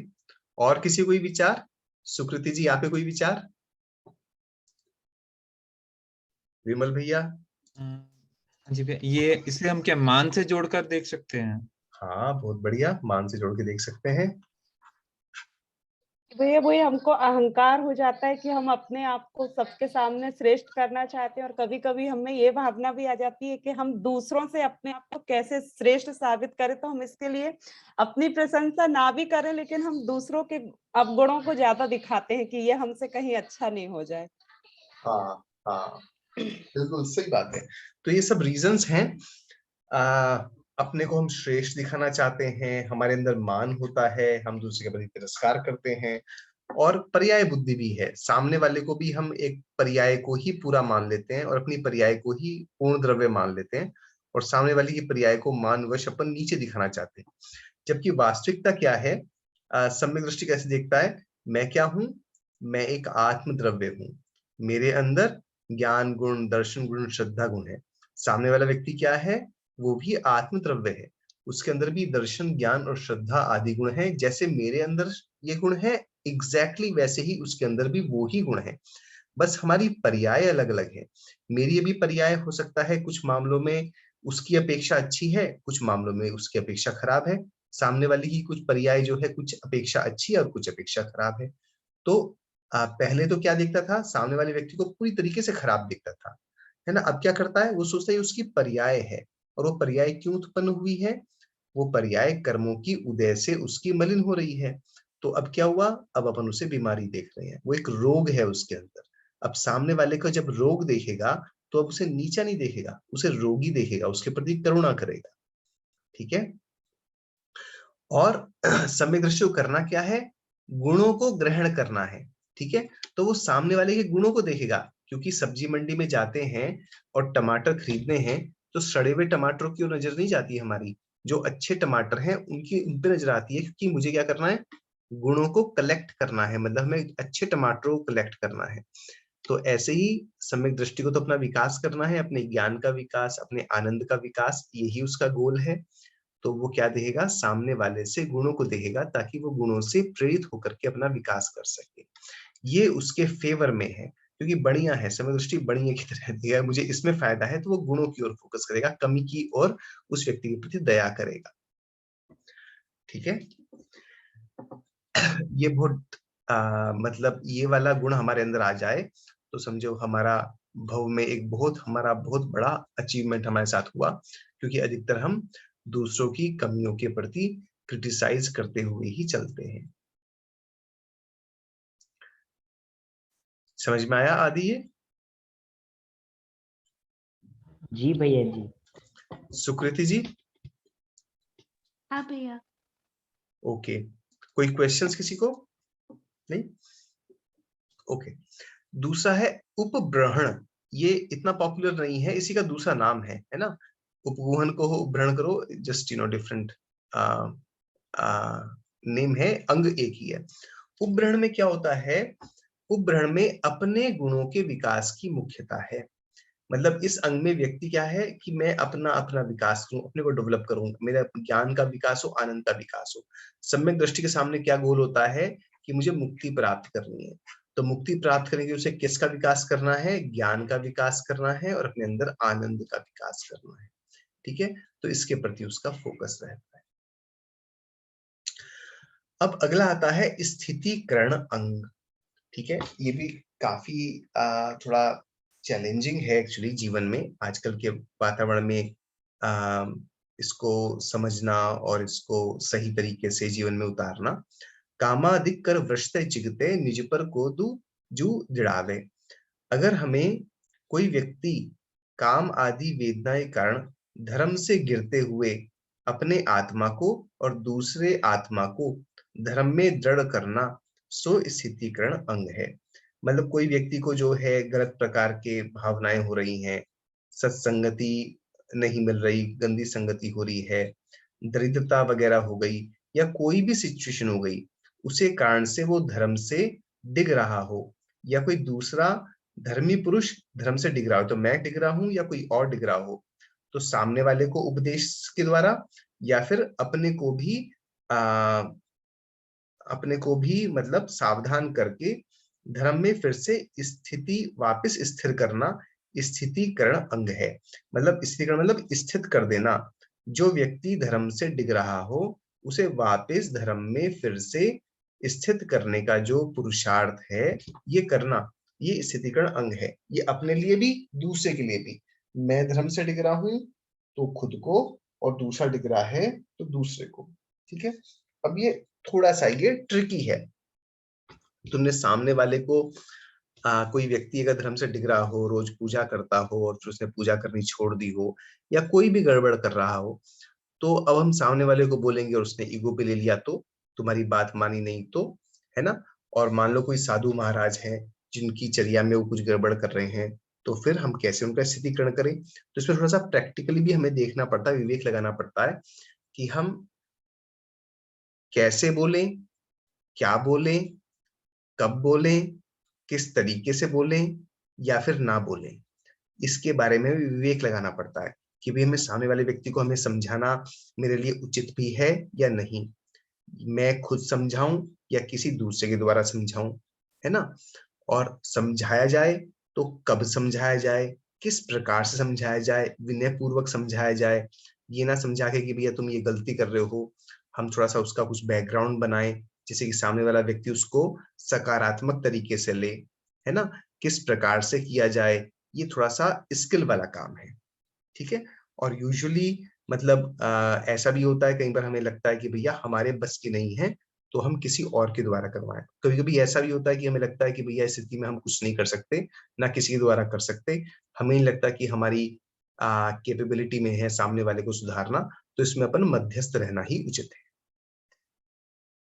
और किसी कोई विचार? सुकृति जी, आप पे कोई विचार? विमल भैया? हाँ जी भैया, ये इसे हम क्या मान से जोड़कर देख सकते हैं? हाँ बहुत बढ़िया, मान से जोड़ के देख सकते हैं। भैया वही हमको अहंकार हो जाता है कि हम अपने आप को सबके सामने श्रेष्ठ करना चाहते हैं और कभी कभी हमें ये भावना भी आ जाती है कि हम दूसरों से अपने आप को कैसे श्रेष्ठ साबित करें, तो हम इसके लिए अपनी प्रशंसा ना भी करें लेकिन हम दूसरों के अवगुणों को ज्यादा दिखाते हैं कि ये हमसे कहीं अच्छा नहीं हो जाए। हाँ हाँ, बिल्कुल सही बात है। तो ये सब रीजंस हैं। आ, अपने को हम श्रेष्ठ दिखाना चाहते हैं, हमारे अंदर मान होता है, हम दूसरे के प्रति तिरस्कार करते हैं, और पर्याय बुद्धि भी है, सामने वाले को भी हम एक पर्याय को ही पूरा मान लेते हैं और अपनी पर्याय को ही पूर्ण द्रव्य मान लेते हैं और सामने वाले की पर्याय को मानवश अपन नीचे दिखाना चाहते हैं। जबकि वास्तविकता क्या है? सम्यक दृष्टि कैसे देखता है? मैं क्या हूं? मैं एक आत्म द्रव्य हूं, मेरे अंदर ज्ञान गुण, दर्शन गुण, श्रद्धा गुण है। सामने वाला व्यक्ति क्या है? वो भी आत्म द्रव्य है, उसके अंदर भी दर्शन, ज्ञान और श्रद्धा आदि गुण है। जैसे मेरे अंदर ये गुण है, एग्जैक्टली वैसे ही उसके अंदर भी वो ही गुण है, बस हमारी पर्याय अलग अलग है। मेरी भी पर्याय हो सकता है कुछ मामलों में उसकी अपेक्षा अच्छी है, कुछ मामलों में उसकी अपेक्षा खराब है। सामने वाले की कुछ पर्याय जो है कुछ अपेक्षा अच्छी है और कुछ अपेक्षा खराब है। तो पहले तो क्या दिखता था, सामने वाले व्यक्ति को पूरी तरीके से खराब दिखता था, है ना? अब क्या करता है, वो सोचता है उसकी पर्याय है, और वो पर्याय क्यों उत्पन्न हुई है? वो पर्याय कर्मों की उदय से उसकी मलिन हो रही है। तो अब क्या हुआ, अब अपन उसे बीमारी देख रहे हैं, वो एक रोग है उसके अंदर। अब सामने वाले को जब रोग देखेगा तो अब उसे नीचा नहीं देखेगा, उसे रोगी देखेगा, उसके प्रति करुणा करेगा। ठीक है, और सम्यक दृष्टि को करना क्या है? गुणों को ग्रहण करना है। ठीक है, तो वो सामने वाले के गुणों को देखेगा, क्योंकि सब्जी मंडी में जाते हैं और टमाटर खरीदने हैं तो सड़े हुए टमाटरों की नजर नहीं जाती है हमारी, जो अच्छे टमाटर हैं उनकी उन पे नजर आती है, क्योंकि मुझे क्या करना है, गुणों को कलेक्ट करना है, मतलब हमें अच्छे टमाटरों को कलेक्ट करना है। तो ऐसे ही सम्यक दृष्टि को तो अपना विकास करना है, अपने ज्ञान का विकास, अपने आनंद का विकास, यही उसका गोल है। तो वो क्या देखेगा, सामने वाले से गुणों को देखेगा ताकि वो गुणों से प्रेरित होकर के अपना विकास कर सके। ये उसके फेवर में है, क्योंकि बढ़िया है, समय दृष्टि बढ़िया की तरह दिया, मुझे इसमें फायदा है, तो वो गुणों की ओर फोकस करेगा, कमी की ओर उस व्यक्ति के प्रति दया करेगा। ठीक है, ये बहुत मतलब ये वाला गुण हमारे अंदर आ जाए तो समझो हमारा भव में एक बहुत, हमारा बहुत बड़ा अचीवमेंट हमारे साथ हुआ, क्योंकि अधिकतर हम दूसरों की कमियों के प्रति क्रिटिसाइज करते हुए ही चलते हैं। समझ में आया आदि ये? जी भैया जी। सुकृति जी? हाँ भैया। ओके, कोई क्वेश्चंस किसी को? नहीं? ओके। दूसरा है उपब्रहण। ये इतना पॉपुलर नहीं है, इसी का दूसरा नाम है ना? उपगूहन को उपब्रहण करो, जस्ट डिफरेंट नेम है, अंग एक ही है। उपब्रहण में क्या होता है? उपब्रहण में अपने गुणों के विकास की मुख्यता है। मतलब इस अंग में व्यक्ति क्या है कि मैं अपना अपना विकास करूं, अपने को डेवलप करूं, मेरा ज्ञान का विकास हो, आनंद का विकास हो। सम्यक दृष्टि के सामने क्या गोल होता है कि मुझे मुक्ति प्राप्त करनी है। तो मुक्ति प्राप्त करने के उसे किसका विकास करना है? ज्ञान का विकास करना है और अपने अंदर आनंद का विकास करना है। ठीक है, तो इसके प्रति उसका फोकस रहता है। अब अगला आता है स्थितिकरण अंग। ठीक है, ये भी काफी थोड़ा चैलेंजिंग है एक्चुअली जीवन में, आजकल के वातावरण में इसको समझना और इसको सही तरीके से जीवन में उतारना। कामादिक कर वृषते चिगते निज पर को दू जू दिड़ावे। अगर हमें कोई व्यक्ति काम आदि वेदनाएं के कारण धर्म से गिरते हुए अपने आत्मा को और दूसरे आत्मा को धर्म में दृढ़ करना, सो स्थितिकरण अंग है। मतलब कोई व्यक्ति को जो है गलत प्रकार के भावनाएं हो रही हैं, सत्संगति नहीं मिल रही, गंदी संगति हो रही है, दरिद्रता वगैरह हो गई, या कोई भी सिचुएशन हो गई, उसे कारण से वो धर्म से डिग रहा हो, या कोई दूसरा धर्मी पुरुष धर्म से डिग रहा हो, तो मैं डिग रहा हूं या कोई और डिग रहा हो, तो सामने वाले को उपदेश के द्वारा या फिर अपने को भी मतलब सावधान करके धर्म में फिर से स्थिति वापस स्थिर करना स्थितिकरण अंग है। मतलब स्थितिकरण मतलब स्थित कर देना। जो व्यक्ति धर्म से डिग रहा हो उसे वापस धर्म में फिर से स्थित करने का जो पुरुषार्थ है, ये करना, ये स्थितिकरण अंग है। ये अपने लिए भी, दूसरे के लिए भी। मैं धर्म से डिग रहा हूं तो खुद को, और दूसरा डिग रहा है तो दूसरे को। ठीक है, अब ये थोड़ा सा ये ट्रिकी है। तुमने सामने वाले को कोई व्यक्ति अगर धर्म से डिग रहा हो, रोज पूजा करता हो और फिर उसने पूजा करनी छोड़ दी हो, या कोई भी गड़बड़ कर रहा हो, तो अब हम सामने वाले को बोलेंगे और उसने ईगो पे ले लिया तो, तुम्हारी बात मानी नहीं तो, है ना? और मान लो कोई साधु महाराज हैं जिनकी चर्या में वो कुछ गड़बड़ कर रहे हैं, तो फिर हम कैसे उनका स्थितिकरण करें? तो इसमें थोड़ा सा प्रैक्टिकली भी हमें देखना पड़ता है, विवेक लगाना पड़ता है कि हम कैसे बोलें, क्या बोलें, कब बोलें, किस तरीके से बोलें या फिर ना बोलें। इसके बारे में भी विवेक लगाना पड़ता है कि भाई हमें सामने वाले व्यक्ति को हमें समझाना मेरे लिए उचित भी है या नहीं। मैं खुद समझाऊं या किसी दूसरे के द्वारा समझाऊं, है ना? और समझाया जाए तो कब समझाया जाए, किस प्रकार से समझाया जाए, विनय पूर्वक समझाया जाए। ये ना समझा के कि भैया तुम ये गलती कर रहे हो। हम थोड़ा सा उसका कुछ बैकग्राउंड बनाएं जिससे कि सामने वाला व्यक्ति उसको सकारात्मक तरीके से ले, है ना? किस प्रकार से किया जाए, ये थोड़ा सा स्किल वाला काम है। ठीक है, और यूजुअली मतलब ऐसा भी होता है, कई बार हमें लगता है कि भैया हमारे बस की नहीं है तो हम किसी और के द्वारा करवाएं। कभी कभी ऐसा भी होता है कि हमें लगता है कि भैया इस स्थिति में हम कुछ नहीं कर सकते, ना किसी के द्वारा कर सकते, हमें नहीं लगता कि हमारी कैपेबिलिटी में है सामने वाले को सुधारना, तो इसमें अपन मध्यस्थ रहना ही उचित है।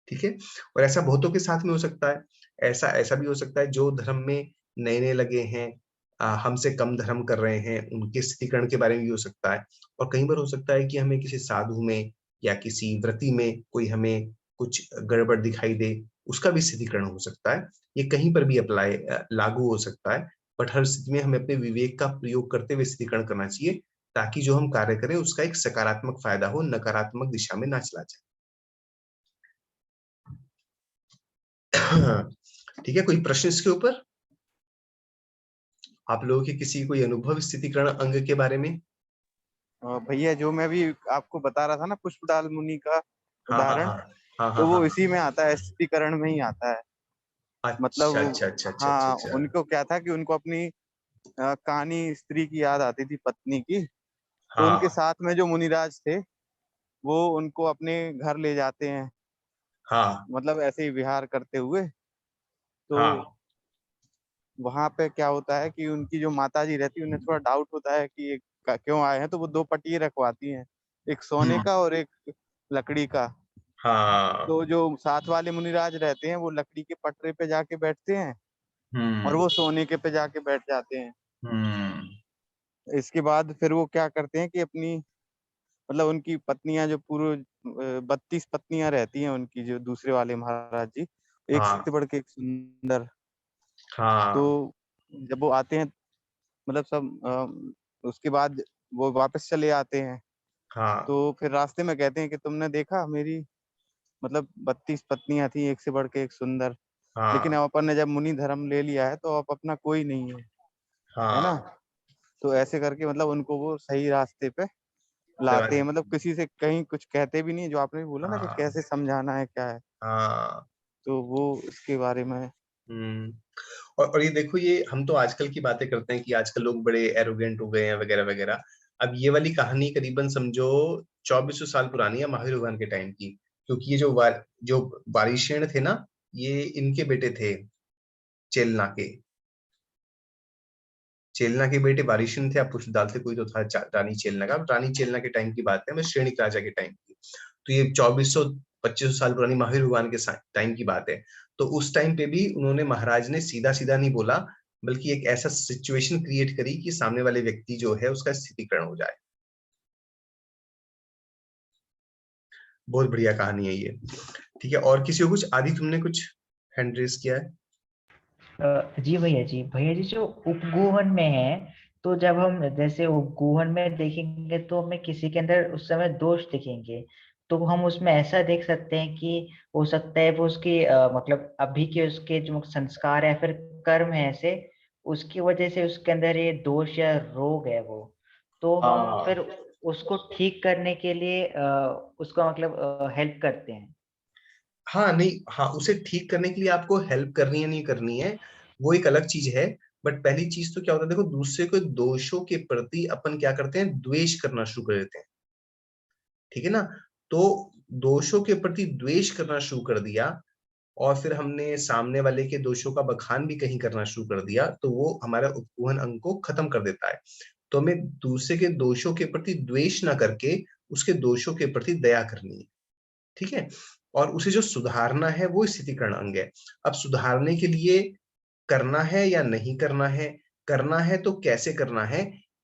ठीक है, और ऐसा बहुतों के साथ में हो सकता है। ऐसा ऐसा भी हो सकता है जो धर्म में नए नए लगे हैं, हमसे कम धर्म कर रहे हैं, उनके स्थितिकरण के बारे में भी हो सकता है। और कई बार हो सकता है कि हमें किसी साधु में या किसी व्रती में कोई हमें कुछ गड़बड़ दिखाई दे, उसका भी स्थितिकरण हो सकता है। ये कहीं पर भी लागू हो सकता है। बट हर स्थिति में हमें अपने विवेक का प्रयोग करते हुए स्थितिकरण करना चाहिए, ताकि जो हम कार्य करें उसका एक सकारात्मक फायदा हो, नकारात्मक दिशा में ना चला जाए। ठीक है, कोई प्रश्न इसके ऊपर? आप लोगों के किसी कोई अनुभव स्थितिकरण अंग के बारे में? भैया जो मैं भी आपको बता रहा था ना, पुष्पदाल मुनि का हाँ हाँ उदाहरण, हाँ हाँ तो हाँ वो हाँ। इसी में आता है, स्थितिकरण में ही आता है। अच्छा मतलब अच्छा अच्छा अच्छा अच्छा हाँ, अच्छा। उनको क्या था कि उनको अपनी कहानी स्त्री की याद आती थी, पत्नी की। तो उनके हाँ साथ में जो मुनिराज थे वो उनको अपने घर ले जाते हैं, हाँ मतलब ऐसे ही विहार करते हुए। तो हाँ वहां पे क्या होता है कि उनकी जो माता जी रहती है, उन्हें थोड़ा डाउट होता है कि ये क्यों आए हैं, तो वो दो पटिये रखवाती हैं, एक सोने हम्म का और एक लकड़ी का। हाँ। तो जो साथ वाले मुनिराज रहते हैं वो लकड़ी के पटरे पे जाके बैठते हैं और वो सोने के पे जाके बैठ जाते हैं। इसके बाद फिर वो क्या करते हैं कि अपनी मतलब उनकी पत्नियां जो पूरे 32 पत्नियां रहती हैं उनकी, जो दूसरे वाले महाराज जी, एक हाँ। से बढ़ के एक सुंदर। हाँ। तो जब वो आते हैं मतलब सब उसके बाद वो वापस चले आते हैं। हाँ। तो फिर रास्ते में कहते हैं कि तुमने देखा मेरी मतलब 32 पत्नियां थी, एक से बढ़ के एक सुंदर, लेकिन हाँ। अब अपन ने जब मुनि धर्म ले लिया है तो अब अपना कोई नहीं है ना। हाँ। तो ऐसे करके मतलब उनको वो सही रास्ते पे लाते हैं, मतलब किसी से कहीं कुछ कहते भी नहीं, जो आपने भी बोला ना कि हाँ। कैसे समझाना है क्या है, हाँ। तो वो इसके बारे में। हम्म। और ये देखो, ये हम तो आजकल की बातें करते हैं कि आजकल लोग बड़े एरोगेंट हो गए हैं वगैरह वगैरह। अब ये वाली कहानी करीबन समझो 2400 साल पुरानी है, महावीर भगवान के टाइम की। क्योंकि ये जो वारिशेण थे ना, ये इनके बेटे थे, चेलना के। चेलना के बेटे वारिशेण थे। आप कुछ डालते कोई तो था रानी चेलना का। रानी चेलना के टाइम की बात है, मैं श्रेणिक राजा के टाइम की। तो ये 2400-2500 साल पुरानी महावीर भगवान के टाइम की बात है। तो उस टाइम पे भी उन्होंने, महाराज ने सीधा सीधा नहीं बोला, बल्कि एक ऐसा सिचुएशन क्रिएट करी कि सामने वाले व्यक्ति जो है उसका स्थितिकरण हो जाए। बहुत बढ़िया कहानी है ये। ठीक है, और किसी को कुछ? आदि तुमने कुछ हैंड रेज किया है? जी भैया जी जो उपगूहन में है, तो जब हम जैसे उपगूहन में देखेंगे तो हमें किसी के अंदर उस समय दोष दिखेंगे, तो हम उसमें ऐसा देख सकते हैं कि हो सकता है वो उसकी मतलब अभी के उसके जो संस्कार है फिर कर्म है ऐसे, उसकी वजह से उसके अंदर ये दोष या रोग है वो, तो हम हाँ। फिर उसको ठीक करने के लिए उसका मतलब हेल्प करते हैं। हाँ, नहीं, हाँ, उसे ठीक करने के लिए आपको हेल्प करनी है नहीं करनी है, वो एक अलग चीज है। बट पहली चीज तो क्या होता है, देखो, दूसरे को दोषों के प्रति अपन क्या करते हैं, द्वेष करना शुरू कर देते हैं। ठीक है ना? तो दोषों के प्रति द्वेष करना शुरू कर दिया, और फिर हमने सामने वाले के दोषों का बखान भी कहीं करना शुरू कर दिया, तो वो हमारा उपगूहन अंग को खत्म कर देता है। तो हमें दूसरे के दोषों के प्रति द्वेष ना करके उसके दोषों के प्रति दया करनी है। ठीक है? और उसे जो सुधारना है वो स्थितिकरण अंग है। अब सुधारने के लिए करना है या नहीं करना है, करना है तो कैसे करना है,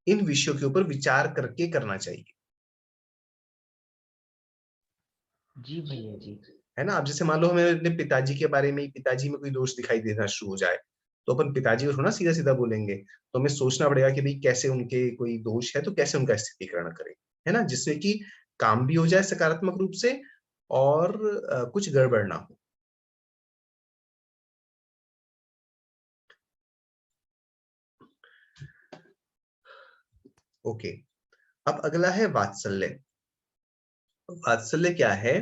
इन विषयों के ऊपर विचार करके करना चाहिए। जी भैया जी। है ना? अब जैसे मान लो हमें अपने पिताजी के बारे में, पिताजी में कोई दोष दिखाई देना शुरू हो जाए, तो अपन पिताजी को थोड़ा सीधा सीधा बोलेंगे। तो हमें सोचना पड़ेगा कि भाई कैसे उनके कोई दोष है तो कैसे उनका स्थितिकरण करें, है ना? जिससे कि काम भी हो जाए सकारात्मक रूप से, और कुछ गड़बड़ ना हो। ओके। अब अगला है वात्सल्य। वात्सल्य क्या है?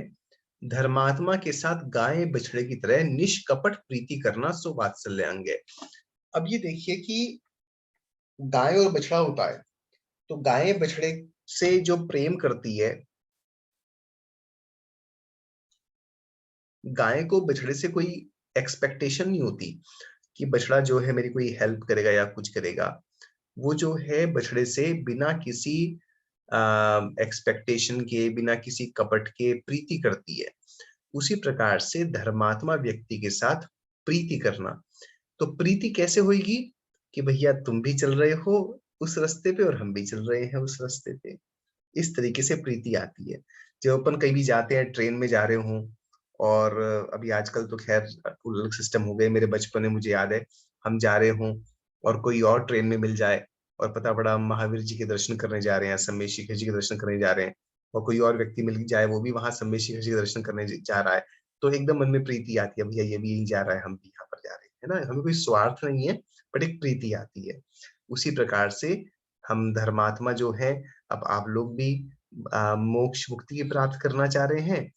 धर्मात्मा के साथ गाय बछड़े की तरह निष्कपट प्रीति करना, सो वात्सल्य अंग है। अब ये देखिए कि गाय और बछड़ा होता है, तो गाय बछड़े से जो प्रेम करती है, गाय को बछड़े से कोई एक्सपेक्टेशन नहीं होती कि बछड़ा जो है मेरी कोई हेल्प करेगा या कुछ करेगा। वो जो है बछड़े से बिना किसी एक्सपेक्टेशन के, बिना किसी कपट के प्रीति करती है। उसी प्रकार से धर्मात्मा व्यक्ति के साथ प्रीति करना। तो प्रीति कैसे होगी कि भैया तुम भी चल रहे हो उस रास्ते पे और हम भी चल रहे हैं उस रास्ते पे। इस तरीके से प्रीति आती है। जब अपन कहीं भी जाते हैं, ट्रेन में जा रहे हों, और अभी आजकल तो खैर अलग सिस्टम हो गए, मेरे बचपन में मुझे याद है, हम जा रहे हों और कोई और ट्रेन में मिल जाए, और पता पड़ा हम महावीर जी के दर्शन करने जा रहे हैं, समय शिखर जी के दर्शन करने जा रहे हैं, और कोई और व्यक्ति मिल जाए वो भी वहां समय शिखर जी के दर्शन करने जा रहा है, तो एकदम मन में प्रीति आती है, भैया ये भी यहीं जा रहा है, हम भी यहाँ पर जा रहे हैं, है ना? हमें कोई स्वार्थ नहीं है, बट एक प्रीति आती है। उसी प्रकार से हम धर्मात्मा जो है, अब आप लोग भी मोक्ष मुक्ति की प्राप्त करना चाह रहे हैं,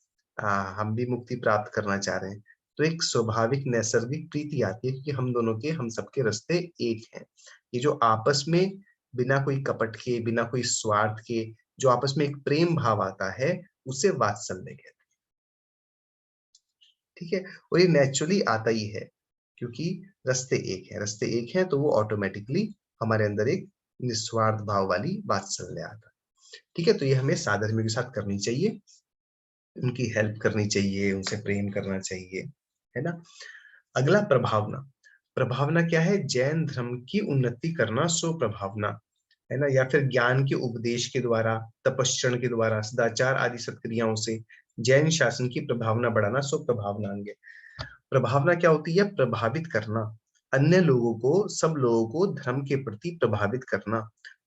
हम भी मुक्ति प्राप्त करना चाह रहे हैं, तो एक स्वाभाविक नैसर्गिक प्रीति आती है, क्योंकि हम दोनों के, हम सबके रास्ते एक हैं। ये जो आपस में बिना कोई कपट के, बिना कोई स्वार्थ के जो आपस में एक प्रेम भाव आता है, उसे वात्सल्य कहते हैं। ठीक है? और ये नेचुरली आता ही है, क्योंकि रास्ते एक है, रास्ते एक है, तो वो ऑटोमेटिकली हमारे अंदर एक निस्वार्थ भाव वाली वात्सल्य आता है। ठीक है? तो ये हमें साधर्म्य के साथ करनी चाहिए। उनकी हेल्प करनी चाहिए, उनसे प्रेम करना चाहिए, है ना? अगला प्रभावना। प्रभावना क्या है? जैन धर्म की उन्नति करना सो प्रभावना, है ना? या फिर ज्ञान के उपदेश के द्वारा, तपश्चरण के द्वारा, सदाचार आदि सत्क्रियाओं से जैन शासन की प्रभावना बढ़ाना सो प्रभावना अंग है। प्रभावना क्या होती है? प्रभावित करना, अन्य लोगों को, सब लोगों को धर्म के प्रति प्रभावित करना,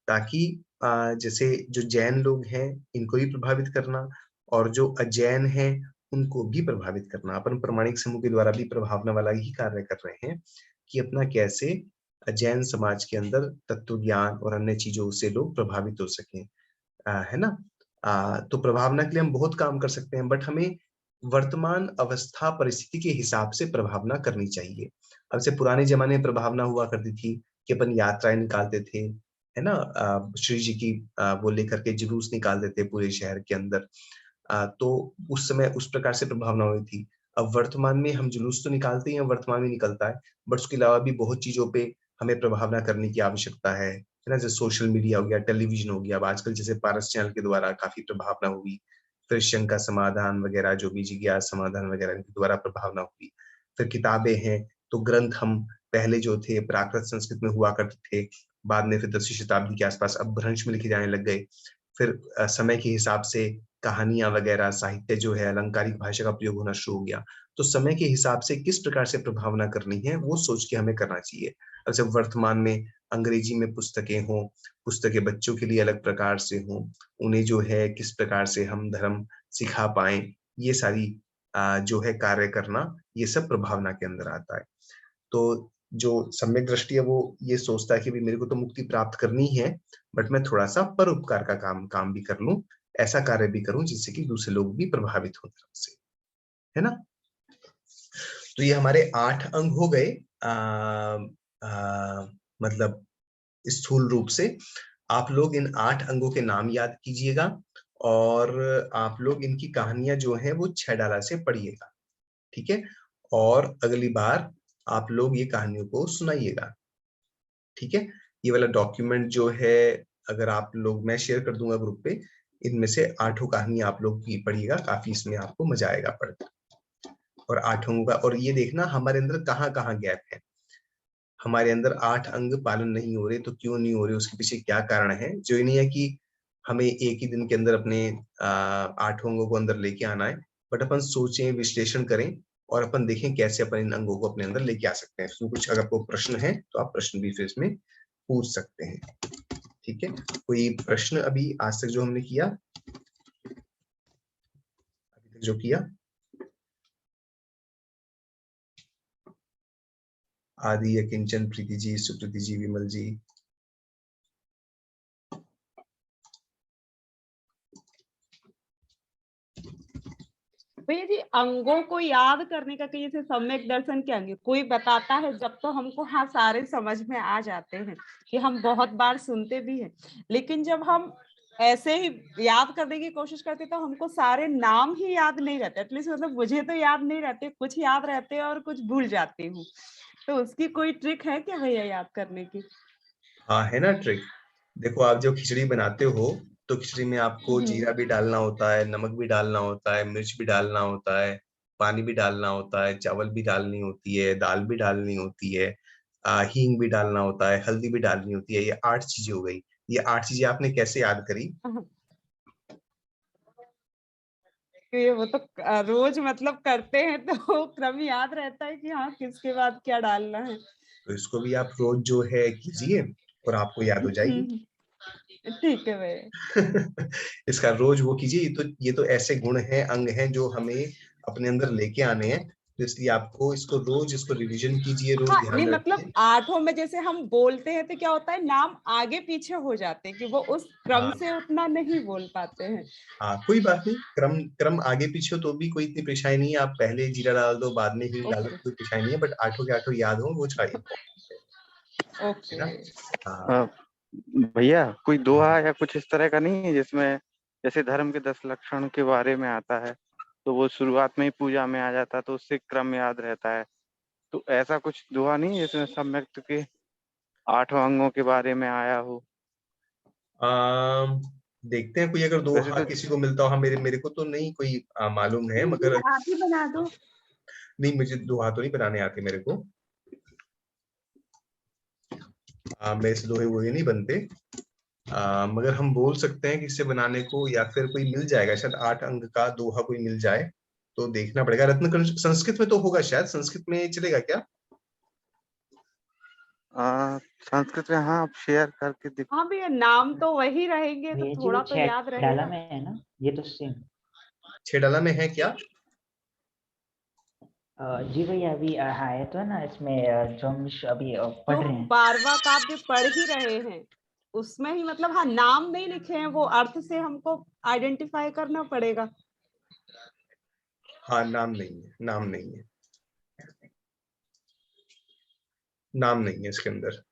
ताकि जैसे जो जैन लोग हैं इनको भी प्रभावित करना और जो अजैन हैं उनको भी प्रभावित करना। अपन प्रामाणिक समूह के द्वारा भी प्रभावना वाला ही कार्य कर रहे हैं कि अपना कैसे जैन समाज के अंदर तत्व ज्ञान और अन्य चीजों से लोग प्रभावित हो सकें, है ना? तो प्रभावना के लिए हम बहुत काम कर सकते हैं, बट हमें वर्तमान अवस्था परिस्थिति के हिसाब से प्रभावना करनी चाहिए। अब से पुराने जमाने में प्रभावना हुआ करती थी कि अपन यात्राएं निकालते थे, है ना? श्री जी की वो लेकर के जुलूस निकालते थे पूरे शहर के अंदर। तो उस समय उस प्रकार से प्रभावना हुई थी। अब वर्तमान में हम जुलूस तो निकालते ही हैं, वर्तमान में निकलता है, बट उसके अलावा भी बहुत चीज़ों पे हमें प्रभावना करने की आवश्यकता है ना? जैसे सोशल मीडिया हो गया, टेलीविज़न हो गया, अब आजकल जैसे पारस चैनल के द्वारा काफ़ी प्रभावना हुई, फिर शंका समाधान वगैरह जो भी जिज्ञासा समाधान वगैरह इनके द्वारा प्रभावना हुई। फिर किताबें हैं, तो ग्रंथ हम पहले जो थे प्राकृत संस्कृत में हुआ करते थे, बाद में फिर 10वीं शताब्दी के आसपास अपभ्रंश में लिखे जाने लग गए। फिर समय के हिसाब से कहानियाँ वगैरह, साहित्य जो है, अलंकारिक भाषा का प्रयोग होना शुरू हो गया। तो समय के हिसाब से किस प्रकार से प्रभावना करनी है, वो सोच के हमें करना चाहिए। अब जब वर्तमान में अंग्रेजी में पुस्तकें हों, पुस्तकें बच्चों के लिए अलग प्रकार से हों, उन्हें जो है किस प्रकार से हम धर्म सिखा पाएँ, ये सारी जो है कार्य करना, ये सब प्रभावना के अंदर आता है। तो जो सम्यक दृष्टि है वो ये सोचता है कि भई मेरे को तो मुक्ति प्राप्त करनी है, बट मैं थोड़ा-सा परोपकार का काम भी कर लूँ, ऐसा कार्य भी करूँ जिससे कि दूसरे लोग भी प्रभावित हों धर्म से, है ना? तो ये हमारे 8 अंग हो गए मतलब स्थूल रूप से। आप लोग इन 8 अंगों के नाम याद कीजिएगा और आप लोग इनकी कहानियाँ जो हैं वो 6 डाला से पढ़िएगा, ठीक है? और अगली बार आप लोग ये कहानियों को सुनाइएगा, ठीक है? ये वाला डॉक्यूमेंट जो है अगर आप लोग मैं शेयर कर दूँगा ग्रुप पे, इनमें से 8 काहिनी आप लोग की पढ़िएगा, काफ़ी इसमें आपको मज़ा आएगा पढ़कर। और 8 का और ये देखना हमारे अंदर कहाँ-कहाँ गैप है। हमारे अंदर 8 अंग पालन नहीं हो रहे, तो क्यों नहीं हो रहे, उसके पीछे क्या कारण है? जो ये नहीं है कि हमें एक ही दिन के अंदर अपने 8 अंगों को अंदर लेके आना है, बट अपन सोचें, विश्लेषण करें और अपन देखें कैसे अपन इन अंगों को अपने अंदर लेके आ सकते हैं। इसमें कुछ अगर आपको प्रश्न है, तो आप प्रश्न भी फिर इसमें पूछ सकते हैं, ठीक है? कोई प्रश्न अभी आज तक जो हमने किया? अभी तक जो किया? आदि, अकिंचन, प्रीति जी, सुप्रीति जी, विमल जी। भैया जी अंगों को याद करने का जैसे सम्यक दर्शन के अंग कोई बताता है जब तो हमको हाँ सारे समझ में आ जाते हैं कि हम बहुत बार सुनते भी हैं, लेकिन जब हम ऐसे ही याद करने की कोशिश करते तो हमको सारे नाम ही याद नहीं रहते। एटलीस्ट मतलब मुझे तो याद नहीं रहते, कुछ याद रहते हैं और कुछ भूल जाती हूँ। तो उसकी कोई ट्रिक है क्या भैया याद करने की? हाँ, है ना ट्रिक। देखो आप जब खिचड़ी बनाते हो, तो खिचड़ी में आपको जीरा हम्म। भी डालना होता है, नमक भी डालना होता है, मिर्च भी डालना होता है, पानी भी डालना होता है, चावल भी डालनी होती है, दाल भी डालनी होती है, हींग भी डालना होता है, हल्दी भी डालनी होती है। ये 8 चीज़ें हो गई। ये 8 चीज़ें आपने कैसे याद करी? कि वो तो रोज मतलब करते हैं तो क्रम याद रहता है कि हाँ किसके बाद क्या डालना है। तो इसको भी आप रोज़ जो है कीजिए और आपको याद हो जाएगी। ठीक है भैया। इसका रोज वो कीजिए। ये तो ऐसे गुण हैं, अंग हैं जो हमें अपने अंदर लेके आने हैं, तो इसलिए आपको इसको रोज इसको रिवीजन कीजिए, रोज हाँ नहीं ध्यान में मतलब रखिए। 8 में जैसे हम बोलते हैं तो क्या होता है नाम आगे पीछे हो जाते हैं कि वो उस क्रम हाँ से उतना नहीं बोल पाते हैं। हाँ, कोई बात नहीं, क्रम क्रम आगे पीछे हो तो भी कोई इतनी परेशानी नहीं है। आप पहले जीरा डाल दो, बाद में हींग डाल दो, ओके कोई परेशानी नहीं है, बट आठों के आठों याद हो वो चाहिए, है ओके। ना? हाँ। अ, भैया कोई दोहा या कुछ इस तरह का नहीं है जिसमें जैसे धर्म के 10 लक्षण के बारे में आता है, तो वो शुरुआत में ही पूजा में आ जाता है तो उससे क्रम याद रहता है। तो ऐसा कुछ दोहा नहीं है जिसमें सम्यक के 8 अंगों के बारे में आया हो? अम, देखते हैं कोई अगर वैसे दोहा तो किसी को मिलता हो। हाँ, मेरे को तो नहीं कोई मालूम है, मगर आप ही बना दो। नहीं, मुझे दोहा तो नहीं बनाने आते मेरे को। मेरे से दोहे वोहे नहीं बनते। मगर हम बोल सकते हैं कि इससे बनाने को, या फिर कोई मिल जाएगा शायद 8 अंक का दोहा कोई मिल जाए तो देखना पड़ेगा। रत्न संस्कृत में तो होगा शायद, संस्कृत में चलेगा क्या? संस्कृत में हाँ, आप शेयर करके देख। हाँ भैया, नाम तो वही रहेंगे तो भैया जी थोड़ा वो तो याद 6 डाला रहेगा। में है ना, ये तो सेम। 6 डाला में है क्या? जी भैया अभी आया तो है ना इसमें, जो हम अभी पढ़ जो रहे हैं। 12वां काव्य पढ़ ही रहे हैं उसमें ही, मतलब हाँ नाम नहीं लिखे हैं, वो अर्थ से हमको आइडेंटिफाई करना पड़ेगा। हाँ, नाम नहीं है, नाम नहीं है, नाम नहीं है इसके अंदर,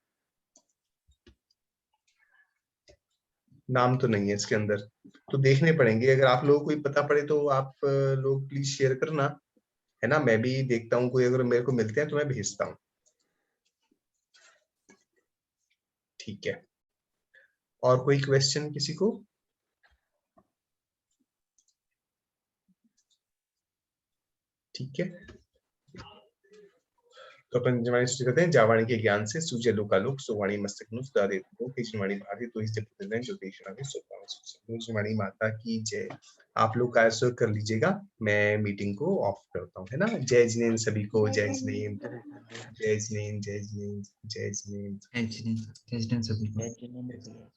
नाम तो नहीं है इसके अंदर। तो देखने पड़ेंगे, अगर आप लोगों को कोई पता पड़े तो आप लोग प्लीज शेयर करना, है ना। मैं भी देखता हूँ, कोई अगर मेरे को मिलते हैं तो मैं भेजता हूँ। ठीक है, और कोई क्वेश्चन किसी को? ठीक है, तो अपन जमानी शुरू करते हैं। जावाणी के ज्ञान से सूझे लोकालोक, सुवाणी मस्तक नु सुधा देते हो, केशवाणी भारती तो इससे प्रतिदिन ज्योतिषाणी सुधा। जमानी माता की जय। आप लोग कार्य शुरू कर लीजिएगा, मैं मीटिंग को ऑफ करता हूँ, है ना। जय जिनेन्द्र सभी को, जय जिनेन्द्र, जय जिनेन्द्र, जय जिनेन्द्र, जय जिनेन्द्र। जय जिनेन्द्र सभी को। जय जिनेन्द्र भैया।